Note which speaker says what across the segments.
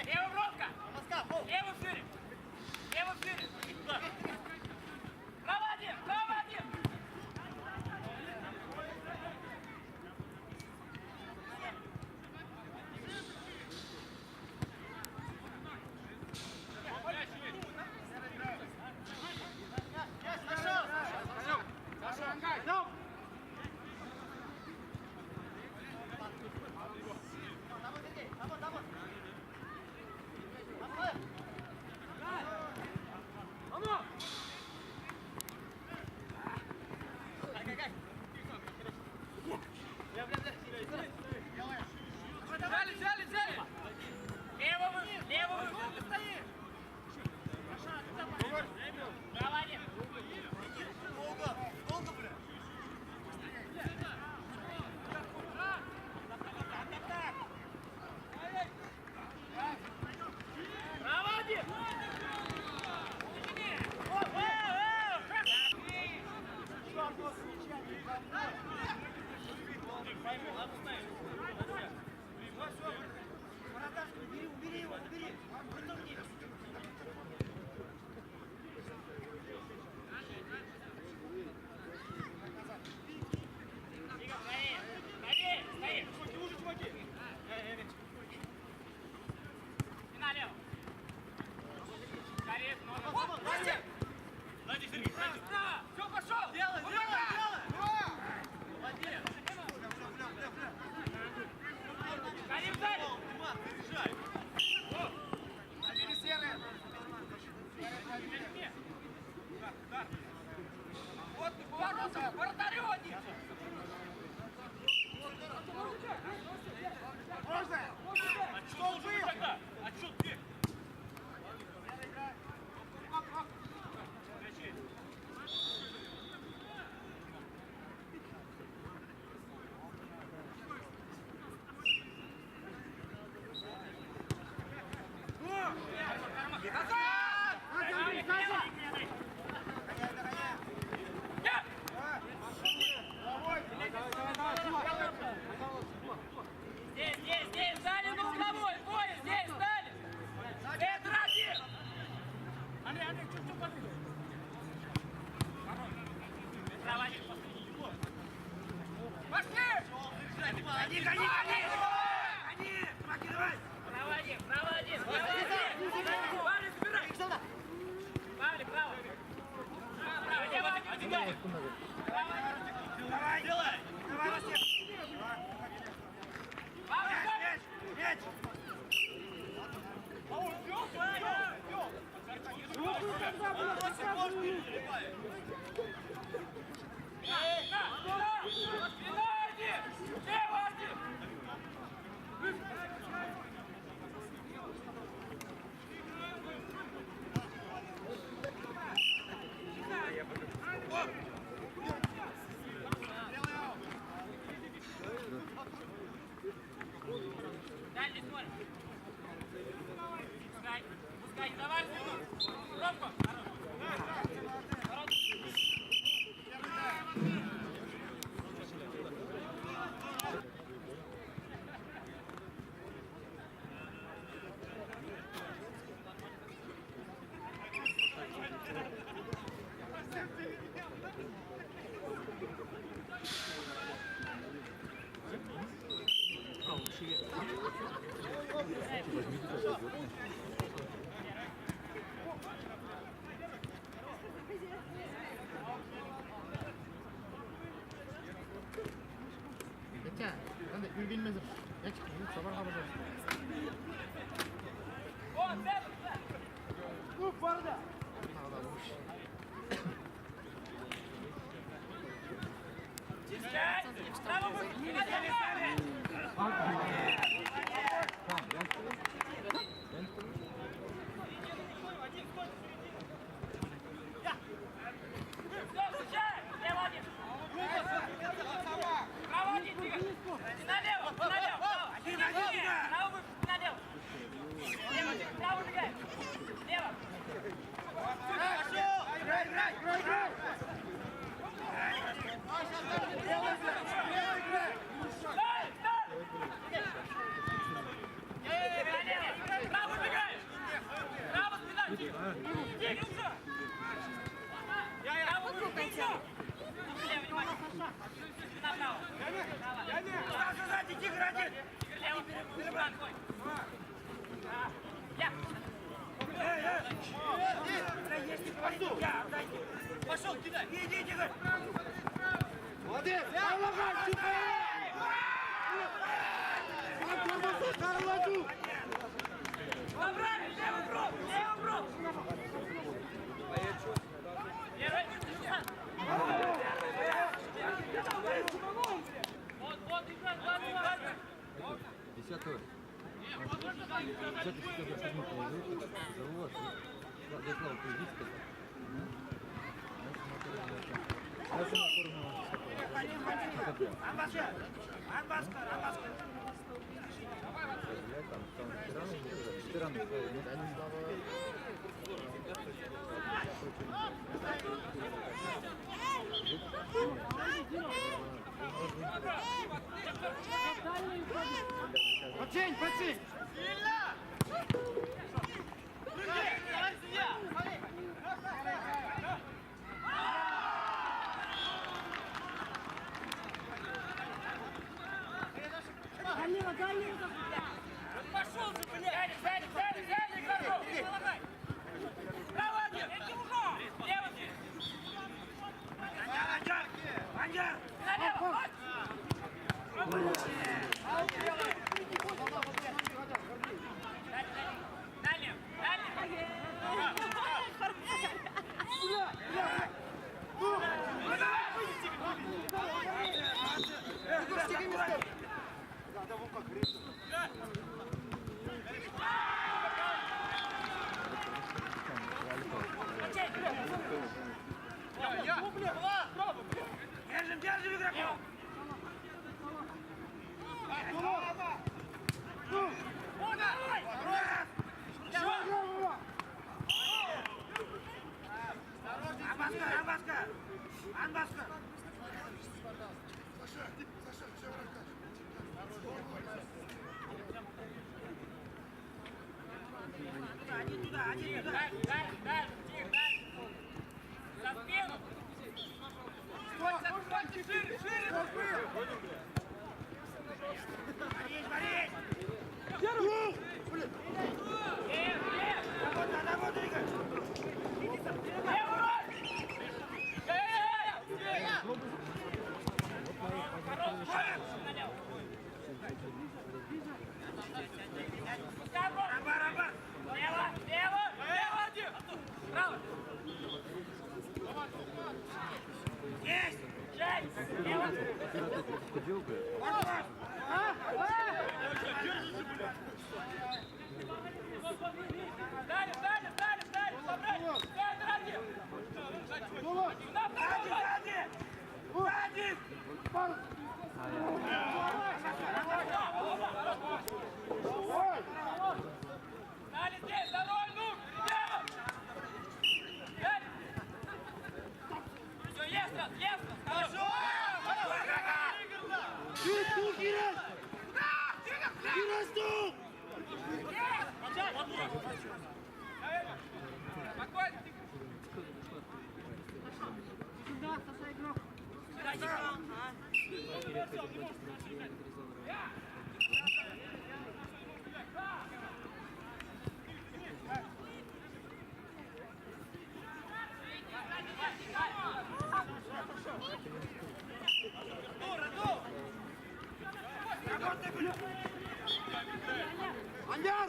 Speaker 1: Лево, Бровка! Лево шире! Лево шире! Право один! Право один!
Speaker 2: Саша, Ангай! Ну!
Speaker 1: Взяли! Лево вы стоишь! Право один!
Speaker 3: Долго, бля?
Speaker 1: Право один!
Speaker 3: Убери его, убери!
Speaker 1: Правее! Стоит! И налево! Скорее, много! Сзади, Сергей! Справа! Все, пошел!
Speaker 3: Делай!
Speaker 1: Молодец!
Speaker 3: Бля!
Speaker 1: Скорее, сзади!
Speaker 3: Диман, заряжай!
Speaker 2: Забери серые!
Speaker 1: Да. Вот, вратарю один!
Speaker 2: Можно?
Speaker 1: Что уже тогда? Отчет где? Здесь, дали на угловой, бой, здесь, дали! Это один! Андрей, чуть-чуть подвигай. Право один, пошли!
Speaker 3: Гони! Помоги, давай!
Speaker 1: Право один! Павлик, забирай! Павлик, право! Право, лево один, дай! Право один!
Speaker 3: Давай, делай! Давай, Ростик!
Speaker 1: Павлик,
Speaker 3: Мяч!
Speaker 1: Дальний смотрим. Пускай, давай, Ромка.
Speaker 2: Bekle. Ben de gül bilmezim. Geç. Sabah kalacağız.
Speaker 1: Uf var da.
Speaker 2: Ağlamış.
Speaker 1: Bravo, право один, двигай. Налево, право. Право, налево. Лево, право, двигай. Лево.
Speaker 3: Хорошо! Играй!
Speaker 1: Дай!
Speaker 3: Нет!
Speaker 1: Лево, Иван, твой. Я. Пошел, кидай.
Speaker 3: Иди, Игорь!
Speaker 4: Молодец! Помогай, супер!
Speaker 1: Забрали, левый бровь, левый бровь. Первый. Вот, Иван, ладно.
Speaker 5: Десятого. Десятый штурму положил, завод. До слова появиться.
Speaker 4: Починь, починь!
Speaker 1: Пошел же, блядь! Сзади, игроков! Помогай! Право один! Лево один!
Speaker 3: Анжар!
Speaker 1: Налево! Дальше!
Speaker 3: Держим игроков! Анбаска! Один туда!
Speaker 1: Дальше! Тихо! За спину! Шире!
Speaker 3: Борис! Работай, Игорь! Раба!
Speaker 1: Лево один! Право!
Speaker 3: Есть!
Speaker 1: Жень! Лево! Дали! Собрать! Центр один!
Speaker 3: Сзади!
Speaker 1: Дали здесь! За роль, ну! Лево! Дали! Все, есть! Хорошо! Спокойно!
Speaker 4: Аньяр!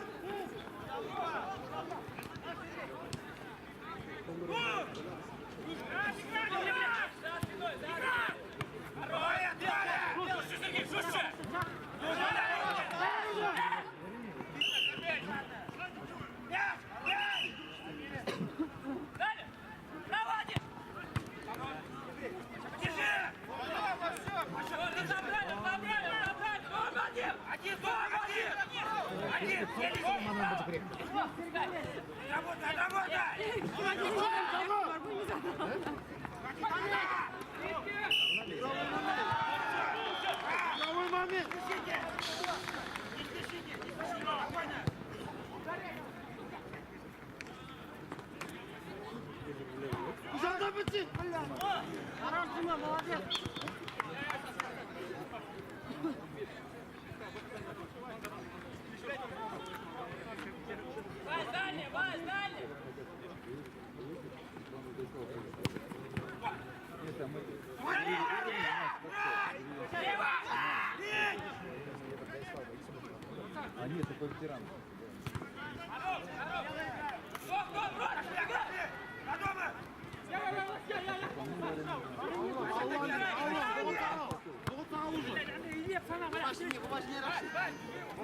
Speaker 4: Новый момент! Куда пойти? Хорош, Дима, молодец!
Speaker 5: нет, это по ветеранам.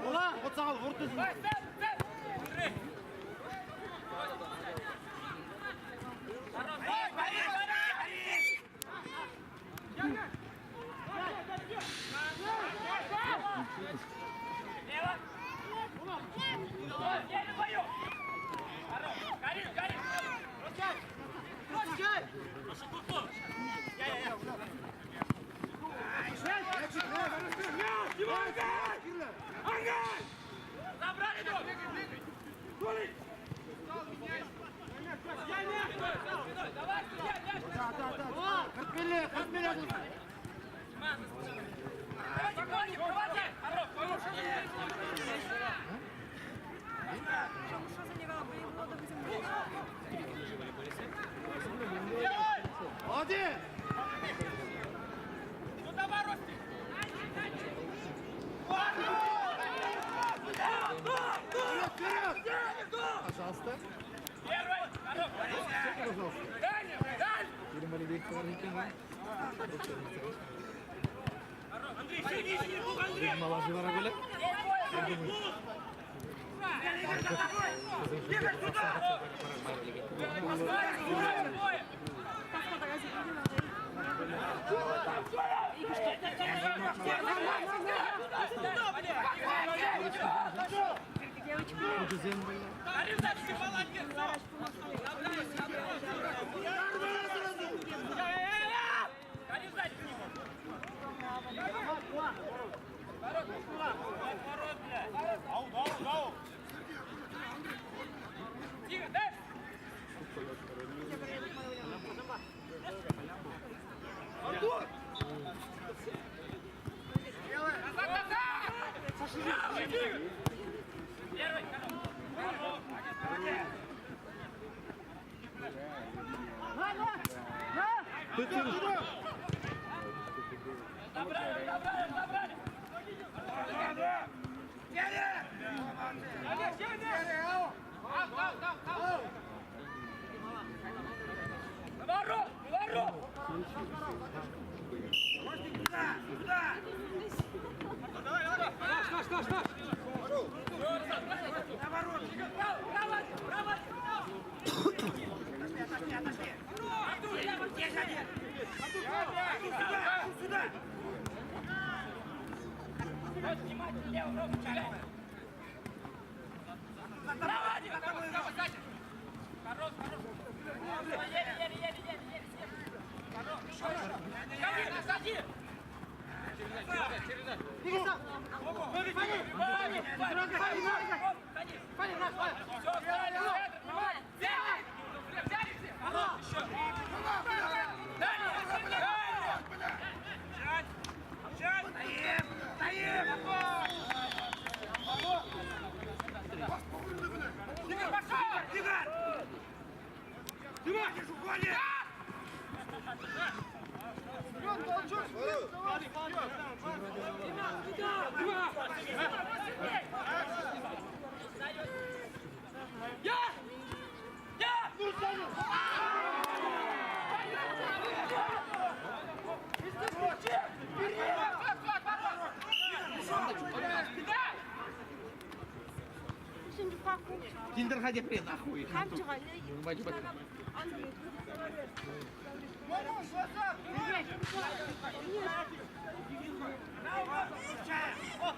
Speaker 4: Ola, otsal, vurdu.
Speaker 1: Забрали друг! Давай,
Speaker 4: Катмеле, катмеле.
Speaker 1: давай, проводай! Хорош!
Speaker 4: Молодец.
Speaker 1: Ну давай, Рости!
Speaker 2: Пожалуйста.
Speaker 1: Первый! Хорош!
Speaker 2: Пожалуйста.
Speaker 1: Дальше! Дальше!
Speaker 2: Перемали Виктор Николаевич.
Speaker 3: Андрей, сиди, сиди, Андрей!
Speaker 2: Наложила Рагуля.
Speaker 3: Бегай сюда!
Speaker 1: Тихо, дальше! Поворот! Поворот! Внимательно, лево, ровно, чаляй! Давай, хорош, хорош! Еле! Хорош! Сади!
Speaker 2: Киндер хади при нахуй.
Speaker 3: О!